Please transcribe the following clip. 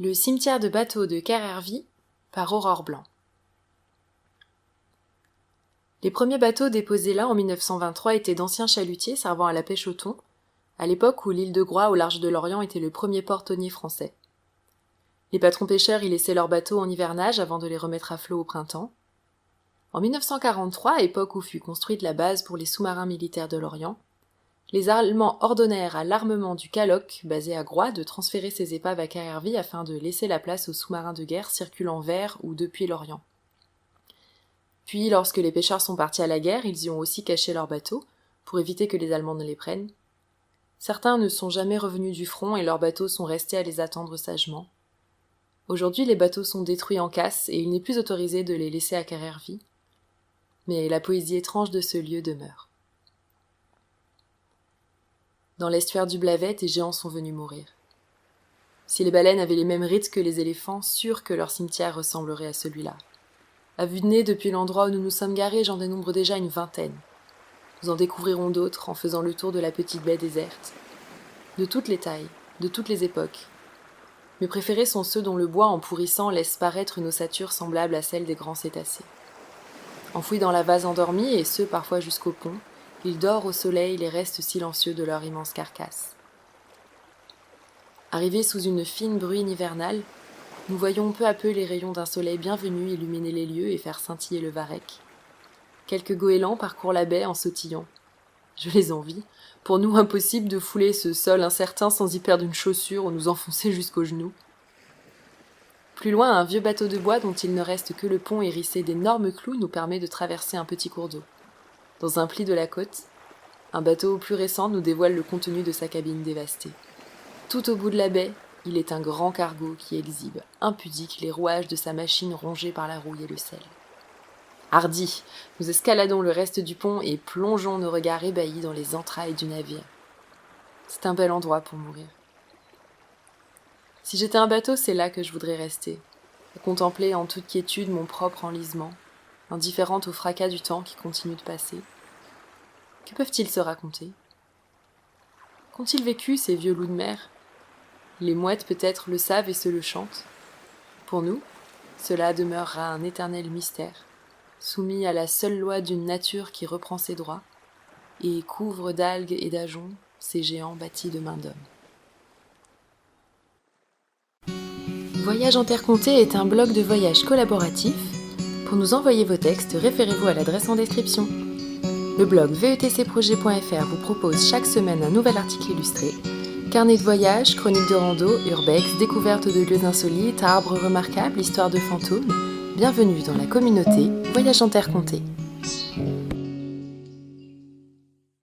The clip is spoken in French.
Le cimetière de bateaux de Kerrervie par Aurore Blanc. Les premiers bateaux déposés là en 1923 étaient d'anciens chalutiers servant à la pêche au thon, à l'époque où l'île de Groix au large de l'Orient était le premier port thonier français. Les patrons pêcheurs y laissaient leurs bateaux en hivernage avant de les remettre à flot au printemps. En 1943, époque où fut construite la base pour les sous-marins militaires de l'Orient, les Allemands ordonnèrent à l'armement du Calok, basé à Groix, de transférer ses épaves à Kerrervie afin de laisser la place aux sous-marins de guerre circulant vers ou depuis l'Orient. Puis, lorsque les pêcheurs sont partis à la guerre, ils y ont aussi caché leurs bateaux, pour éviter que les Allemands ne les prennent. Certains ne sont jamais revenus du front et leurs bateaux sont restés à les attendre sagement. Aujourd'hui, les bateaux sont détruits en casse et il n'est plus autorisé de les laisser à Kerrervie. Mais la poésie étrange de ce lieu demeure. Dans l'estuaire du Blavet, des géants sont venus mourir. Si les baleines avaient les mêmes rites que les éléphants, sûr que leur cimetière ressemblerait à celui-là. À vue de nez, depuis l'endroit où nous nous sommes garés, j'en dénombre déjà une vingtaine. Nous en découvrirons d'autres en faisant le tour de la petite baie déserte. De toutes les tailles, de toutes les époques. Mes préférés sont ceux dont le bois, en pourrissant, laisse paraître une ossature semblable à celle des grands cétacés. Enfouis dans la vase endormie, et ceux parfois jusqu'au pont, ils dorent au soleil les restes silencieux de leur immense carcasse. Arrivés sous une fine bruine hivernale, nous voyons peu à peu les rayons d'un soleil bienvenu illuminer les lieux et faire scintiller le varech. Quelques goélands parcourent la baie en sautillant. Je les envie. Pour nous, impossible de fouler ce sol incertain sans y perdre une chaussure ou nous enfoncer jusqu'aux genoux. Plus loin, un vieux bateau de bois dont il ne reste que le pont hérissé d'énormes clous nous permet de traverser un petit cours d'eau. Dans un pli de la côte, un bateau plus récent nous dévoile le contenu de sa cabine dévastée. Tout au bout de la baie, il est un grand cargo qui exhibe, impudique, les rouages de sa machine rongée par la rouille et le sel. Hardi, nous escaladons le reste du pont et plongeons nos regards ébahis dans les entrailles du navire. C'est un bel endroit pour mourir. Si j'étais un bateau, c'est là que je voudrais rester, à contempler en toute quiétude mon propre enlisement, indifférente au fracas du temps qui continue de passer. Que peuvent-ils se raconter? Qu'ont-ils vécu, ces vieux loups de mer? Les mouettes peut-être le savent et se le chantent. Pour nous, cela demeurera un éternel mystère, soumis à la seule loi d'une nature qui reprend ses droits et couvre d'algues et d'ajoncs ces géants bâtis de main d'homme. Voyage en Terre Comptée est un blog de voyage collaboratif. Pour nous envoyer vos textes, référez-vous à l'adresse en description. Le blog vetcprojet.fr vous propose chaque semaine un nouvel article illustré. Carnet de voyage, chroniques de rando, urbex, découvertes de lieux insolites, arbres remarquables, histoires de fantômes. Bienvenue dans la communauté Voyage en Terre Comptée.